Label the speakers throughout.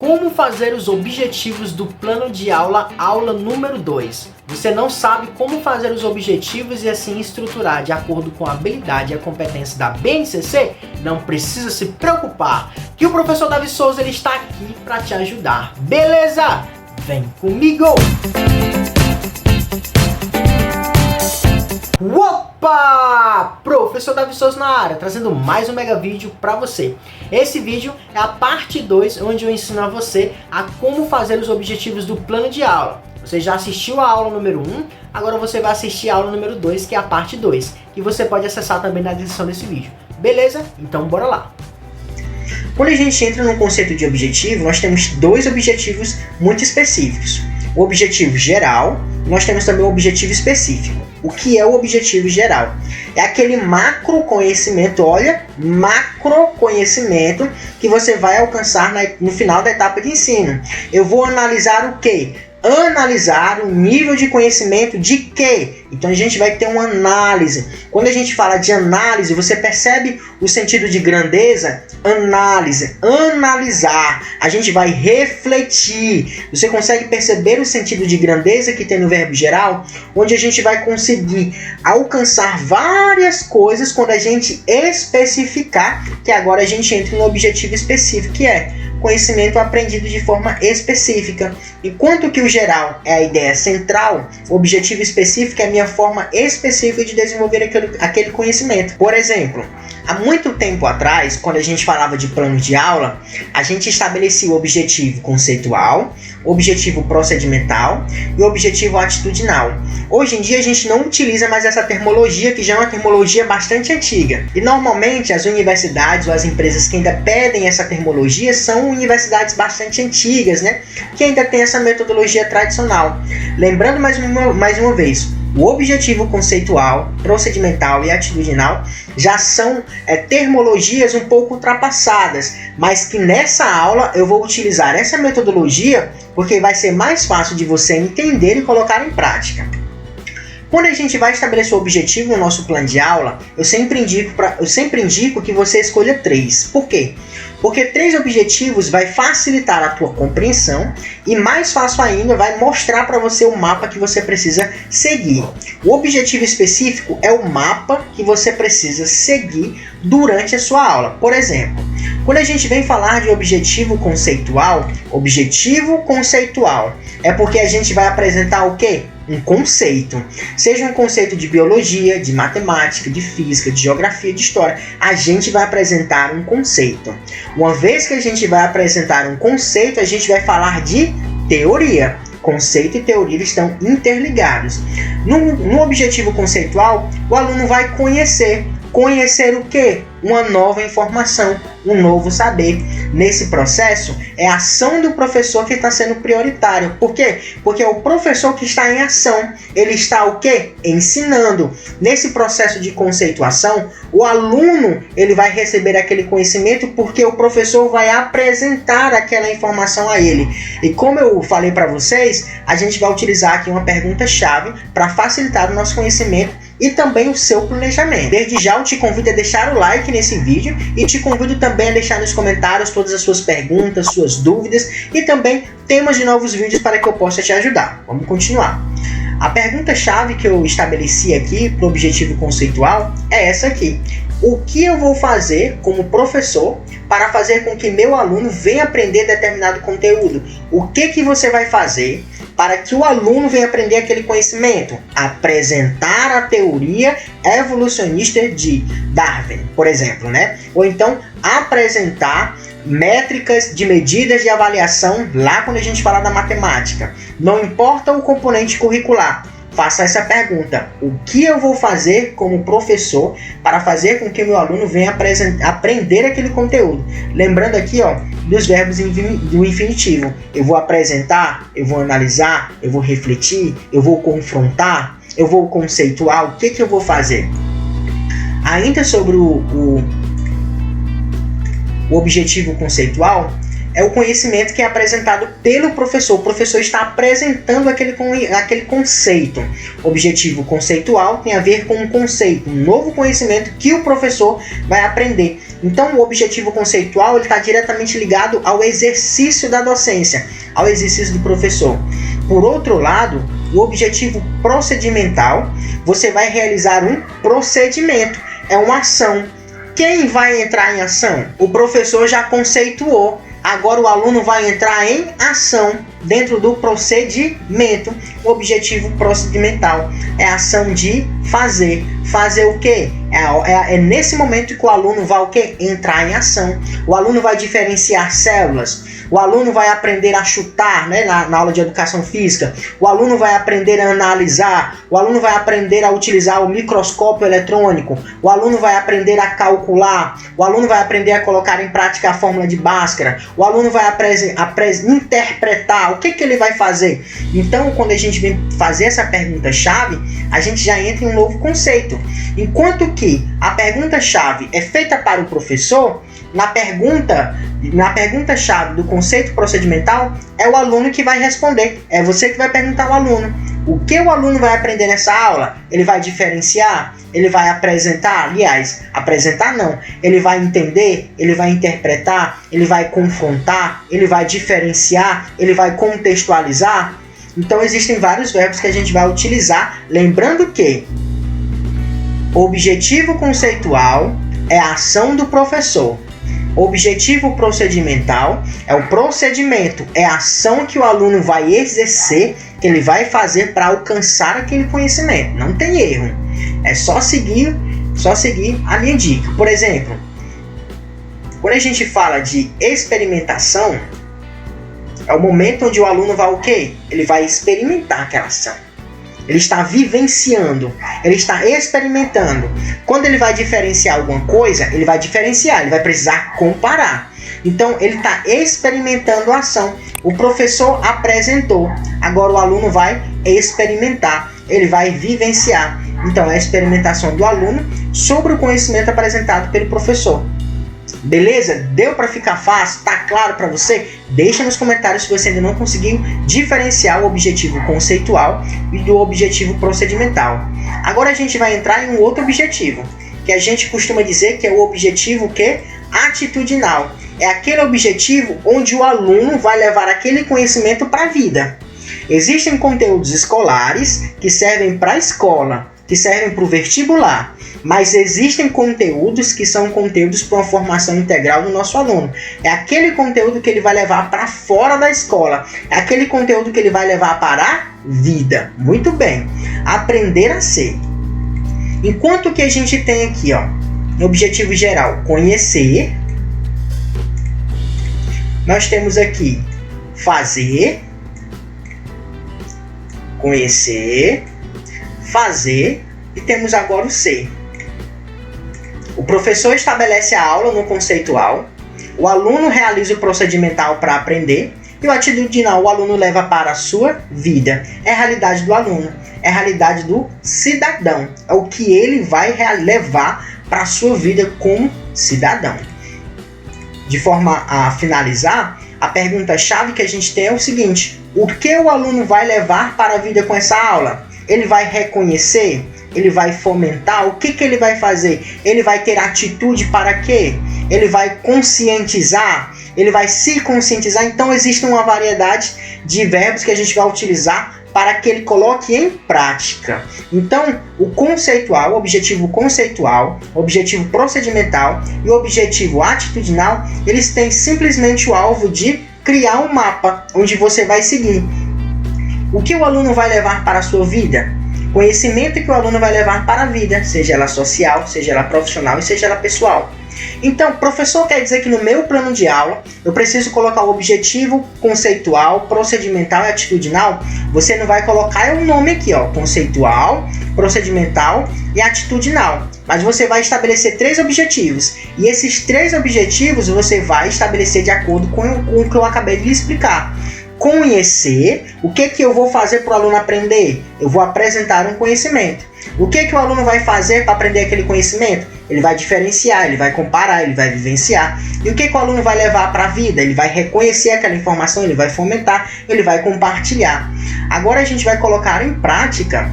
Speaker 1: Como fazer os objetivos do plano de aula, aula número 2. Você não sabe como fazer os objetivos e assim estruturar de acordo com a habilidade e a competência da BNCC? Não precisa se preocupar, que o professor Davi Souza ele está aqui para te ajudar. Beleza? Vem comigo! Opa! Professor Davi Souza na área, trazendo mais um mega vídeo para você. Esse vídeo é a parte 2, onde eu ensino a você a como fazer os objetivos do plano de aula. Você já assistiu a aula número 1, agora você vai assistir a aula número 2, que é a parte 2, que você pode acessar também na descrição desse vídeo. Beleza? Então bora lá!
Speaker 2: Quando a gente entra no conceito de objetivo, nós temos dois objetivos muito específicos. O objetivo geral, e nós temos também o objetivo específico. O que é o objetivo geral? É aquele macro conhecimento, macro conhecimento que você vai alcançar no final da etapa de ensino. Eu vou analisar o quê? Analisar o nível de conhecimento de quê? Então a gente vai ter uma análise. Quando a gente fala de análise, você percebe o sentido de grandeza? Análise, analisar. A gente vai refletir. Você consegue perceber o sentido de grandeza que tem no verbo geral? Onde a gente vai conseguir alcançar várias coisas quando a gente especificar, que agora a gente entra no objetivo específico, que é conhecimento aprendido de forma específica. Enquanto que o geral é a ideia central, o objetivo específico é a minha forma específica de desenvolver aquele conhecimento. Por exemplo, há muito tempo atrás, quando a gente falava de plano de aula, a gente estabelecia o objetivo conceitual, o objetivo procedimental e o objetivo atitudinal. Hoje em dia a gente não utiliza mais essa terminologia, que já é uma terminologia bastante antiga. E normalmente as universidades ou as empresas que ainda pedem essa terminologia são universidades bastante antigas, né? Que ainda tem essa metodologia tradicional. Lembrando mais uma vez, o objetivo conceitual, procedimental e atitudinal já são terminologias um pouco ultrapassadas, mas que nessa aula eu vou utilizar essa metodologia porque vai ser mais fácil de você entender e colocar em prática. Quando a gente vai estabelecer o objetivo no nosso plano de aula, eu sempre indico que você escolha 3. Por quê? Porque 3 objetivos vai facilitar a tua compreensão e mais fácil ainda vai mostrar para você o mapa que você precisa seguir. O objetivo específico é o mapa que você precisa seguir durante a sua aula. Por exemplo, quando a gente vem falar de objetivo conceitual é porque a gente vai apresentar o quê? Um conceito. Seja um conceito de biologia, de matemática, de física, de geografia, de história. A gente vai apresentar um conceito. Uma vez que a gente vai apresentar um conceito, a gente vai falar de teoria. Conceito e teoria estão interligados. No objetivo conceitual, o aluno vai conhecer. Conhecer o quê? Uma nova informação, um novo saber. Nesse processo, é a ação do professor que está sendo prioritária. Por quê? Porque é o professor que está em ação. Ele está o quê? Ensinando. Nesse processo de conceituação, o aluno ele vai receber aquele conhecimento porque o professor vai apresentar aquela informação a ele. E como eu falei para vocês, a gente vai utilizar aqui uma pergunta-chave para facilitar o nosso conhecimento e também o seu planejamento. Desde já eu te convido a deixar o like nesse vídeo e te convido também a deixar nos comentários todas as suas perguntas, suas dúvidas e também temas de novos vídeos para que eu possa te ajudar. Vamos continuar. A pergunta-chave que eu estabeleci aqui para o objetivo conceitual é essa aqui. O que eu vou fazer como professor para fazer com que meu aluno venha aprender determinado conteúdo? O que você vai fazer para que o aluno venha aprender aquele conhecimento? Apresentar a teoria evolucionista de Darwin, por exemplo, né? Ou então apresentar métricas de medidas de avaliação lá quando a gente fala da matemática. Não importa o componente curricular. Faça essa pergunta: o que eu vou fazer como professor para fazer com que o meu aluno venha aprender aquele conteúdo? Lembrando aqui, dos verbos do infinitivo. Eu vou apresentar, eu vou analisar, eu vou refletir, eu vou confrontar, eu vou conceituar. O que eu vou fazer? Ainda sobre o objetivo conceitual, é o conhecimento que é apresentado pelo professor. O professor está apresentando aquele conceito. Objetivo conceitual tem a ver com um conceito, um novo conhecimento que o professor vai aprender. Então o objetivo conceitual está diretamente ligado ao exercício da docência, ao exercício do professor. Por outro lado, o objetivo procedimental, você vai realizar um procedimento, é uma ação. Quem vai entrar em ação? O professor já conceituou. Agora o aluno vai entrar em ação dentro do procedimento. O objetivo procedimental é a ação de fazer. Fazer o quê? É nesse momento que o aluno vai o quê? Entrar em ação. O aluno vai diferenciar células. O aluno vai aprender a chutar, né, na aula de educação física. O aluno vai aprender a analisar. O aluno vai aprender a utilizar o microscópio eletrônico. O aluno vai aprender a calcular. O aluno vai aprender a colocar em prática a fórmula de Bhaskara. O aluno vai interpretar. O que ele vai fazer? Então, quando a gente vem fazer essa pergunta-chave, a gente já entra em um novo conceito. Enquanto que a pergunta-chave é feita para o professor, na pergunta-chave do conceito procedimental, é o aluno que vai responder. É você que vai perguntar ao aluno. O que o aluno vai aprender nessa aula? Ele vai diferenciar? Ele vai apresentar? Aliás, apresentar não. Ele vai entender? Ele vai interpretar? Ele vai confrontar? Ele vai diferenciar? Ele vai contextualizar? Então existem vários verbos que a gente vai utilizar. Lembrando que o objetivo conceitual é a ação do professor. O objetivo procedimental é o procedimento, é a ação que o aluno vai exercer, que ele vai fazer para alcançar aquele conhecimento. Não tem erro. É só seguir a minha dica. Por exemplo, quando a gente fala de experimentação, é o momento onde o aluno vai o quê? Ele vai experimentar aquela ação. Ele está vivenciando, ele está experimentando. Quando ele vai diferenciar alguma coisa, ele vai precisar comparar. Então, ele está experimentando a ação. O professor apresentou, agora o aluno vai experimentar, ele vai vivenciar. Então, é a experimentação do aluno sobre o conhecimento apresentado pelo professor. Beleza? Deu para ficar fácil? Tá claro para você? Deixa nos comentários se você ainda não conseguiu diferenciar o objetivo conceitual e do objetivo procedimental. Agora a gente vai entrar em um outro objetivo, que a gente costuma dizer que é o objetivo atitudinal. É aquele objetivo onde o aluno vai levar aquele conhecimento para a vida. Existem conteúdos escolares que servem para a escola, que servem para o vestibular. Mas existem conteúdos que são conteúdos para uma formação integral do nosso aluno. É aquele conteúdo que ele vai levar para fora da escola. É aquele conteúdo que ele vai levar para a vida. Muito bem. Aprender a ser. Enquanto que a gente tem aqui, no objetivo geral, conhecer. Nós temos aqui fazer, conhecer, fazer e temos agora o ser. O professor estabelece a aula no conceitual, o aluno realiza o procedimental para aprender e o atitudinal o aluno leva para a sua vida. É a realidade do aluno, é a realidade do cidadão, é o que ele vai levar para a sua vida como cidadão. De forma a finalizar, a pergunta-chave que a gente tem é o seguinte: o que o aluno vai levar para a vida com essa aula? Ele vai reconhecer? Ele vai fomentar? O que ele vai fazer? Ele vai ter atitude para quê? Ele vai conscientizar? Ele vai se conscientizar? Então existe uma variedade de verbos que a gente vai utilizar para que ele coloque em prática. Então, o conceitual, o objetivo conceitual, o objetivo procedimental e o objetivo atitudinal, eles têm simplesmente o alvo de criar um mapa onde você vai seguir. O que o aluno vai levar para a sua vida? Conhecimento que o aluno vai levar para a vida, seja ela social, seja ela profissional e seja ela pessoal. Então, professor, quer dizer que no meu plano de aula eu preciso colocar o objetivo conceitual, procedimental e atitudinal? Você não vai colocar o nome aqui, conceitual, procedimental e atitudinal. Mas você vai estabelecer 3 objetivos. E esses 3 objetivos você vai estabelecer de acordo com o que eu acabei de lhe explicar. Conhecer, o que eu vou fazer para o aluno aprender? Eu vou apresentar um conhecimento. O que o aluno vai fazer para aprender aquele conhecimento? Ele vai diferenciar, ele vai comparar, ele vai vivenciar. E o que o aluno vai levar para a vida? Ele vai reconhecer aquela informação, ele vai fomentar, ele vai compartilhar. Agora a gente vai colocar em prática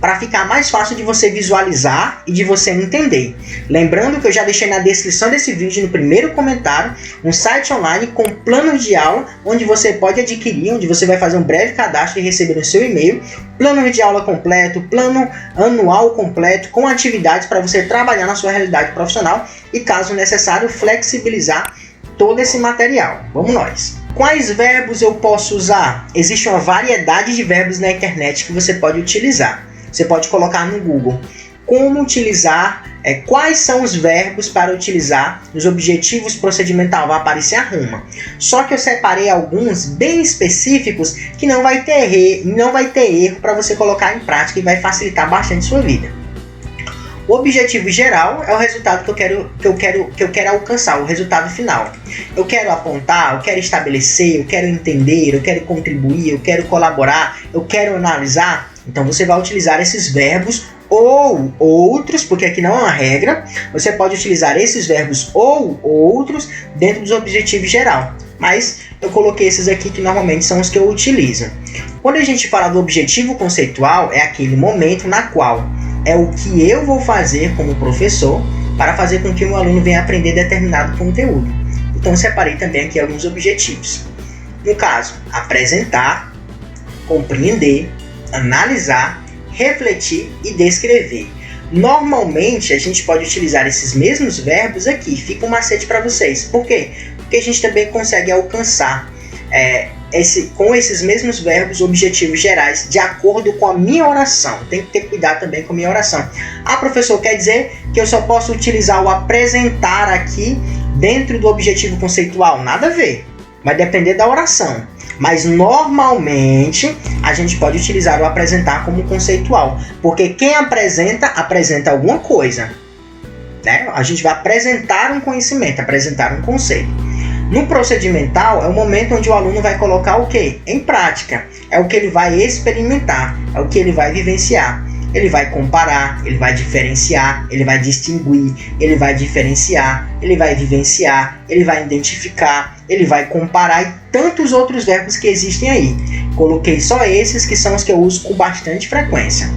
Speaker 2: para ficar mais fácil de você visualizar e de você entender. Lembrando que eu já deixei na descrição desse vídeo, no primeiro comentário, um site online com planos de aula, onde você pode adquirir, onde você vai fazer um breve cadastro e receber no seu e-mail, plano de aula completo, plano anual completo, com atividades para você trabalhar na sua realidade profissional e, caso necessário, flexibilizar todo esse material. Vamos nós! Quais verbos eu posso usar? Existe uma variedade de verbos na internet que você pode utilizar. Você pode colocar no Google como utilizar, quais são os verbos para utilizar nos objetivos procedimental, vai aparecer arruma. Só que eu separei alguns bem específicos que não vai ter erro para você colocar em prática e vai facilitar bastante sua vida. O objetivo geral é o resultado que eu quero alcançar, o resultado final. Eu quero apontar, eu quero estabelecer, eu quero entender, eu quero contribuir, eu quero colaborar, eu quero analisar. Então você vai utilizar esses verbos ou outros, porque aqui não é uma regra. Você pode utilizar esses verbos ou outros dentro dos objetivos geral. Mas eu coloquei esses aqui que normalmente são os que eu utilizo. Quando a gente fala do objetivo conceitual, é aquele momento na qual é o que eu vou fazer como professor para fazer com que o aluno venha aprender determinado conteúdo. Então separei também aqui alguns objetivos. No caso, apresentar, compreender, analisar, refletir e descrever. Normalmente a gente pode utilizar esses mesmos verbos aqui. Fica um macete para vocês. Por quê? Porque a gente também consegue alcançar com esses mesmos verbos, objetivos gerais, de acordo com a minha oração. Tem que ter cuidado também com a minha oração. Ah, professor, quer dizer que eu só posso utilizar o apresentar aqui dentro do objetivo conceitual? Nada a ver. Vai depender da oração. Mas normalmente a gente pode utilizar o apresentar como conceitual. Porque quem apresenta alguma coisa, né? A gente vai apresentar um conhecimento, apresentar um conceito. No procedimental, é o momento onde o aluno vai colocar o quê? Em prática. É o que ele vai experimentar, é o que ele vai vivenciar. Ele vai comparar, ele vai diferenciar, ele vai distinguir, ele vai diferenciar, ele vai vivenciar, ele vai identificar, ele vai comparar e tantos outros verbos que existem aí. Coloquei só esses que são os que eu uso com bastante frequência.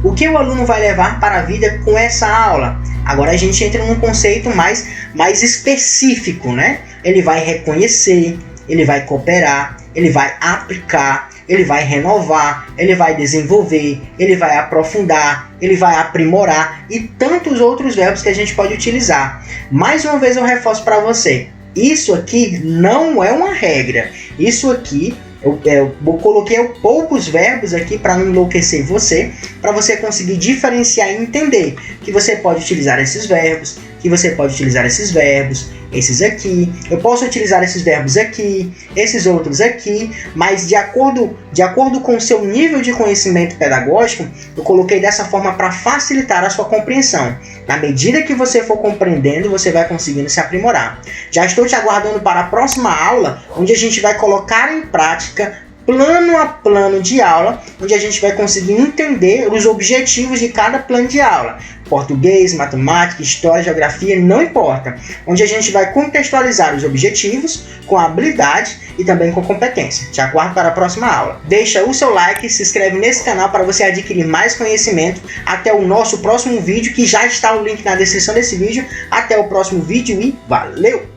Speaker 2: O que o aluno vai levar para a vida com essa aula? Agora a gente entra num conceito mais específico, né? Ele vai reconhecer, ele vai cooperar, ele vai aplicar, ele vai renovar, ele vai desenvolver, ele vai aprofundar, ele vai aprimorar e tantos outros verbos que a gente pode utilizar. Mais uma vez eu reforço para você, isso aqui não é uma regra. Isso aqui eu coloquei poucos verbos aqui para não enlouquecer você, para você conseguir diferenciar e entender que você pode utilizar esses verbos, que você pode utilizar esses verbos, esses aqui, eu posso utilizar esses verbos aqui, esses outros aqui, mas de acordo com o seu nível de conhecimento pedagógico, eu coloquei dessa forma para facilitar a sua compreensão. Na medida que você for compreendendo, você vai conseguindo se aprimorar. Já estou te aguardando para a próxima aula, onde a gente vai colocar em prática plano a plano de aula, onde a gente vai conseguir entender os objetivos de cada plano de aula. Português, matemática, história, geografia, não importa. Onde a gente vai contextualizar os objetivos com habilidade e também com competência. Te aguardo para a próxima aula. Deixa o seu like, se inscreve nesse canal para você adquirir mais conhecimento. Até o nosso próximo vídeo, que já está o link na descrição desse vídeo. Até o próximo vídeo e valeu!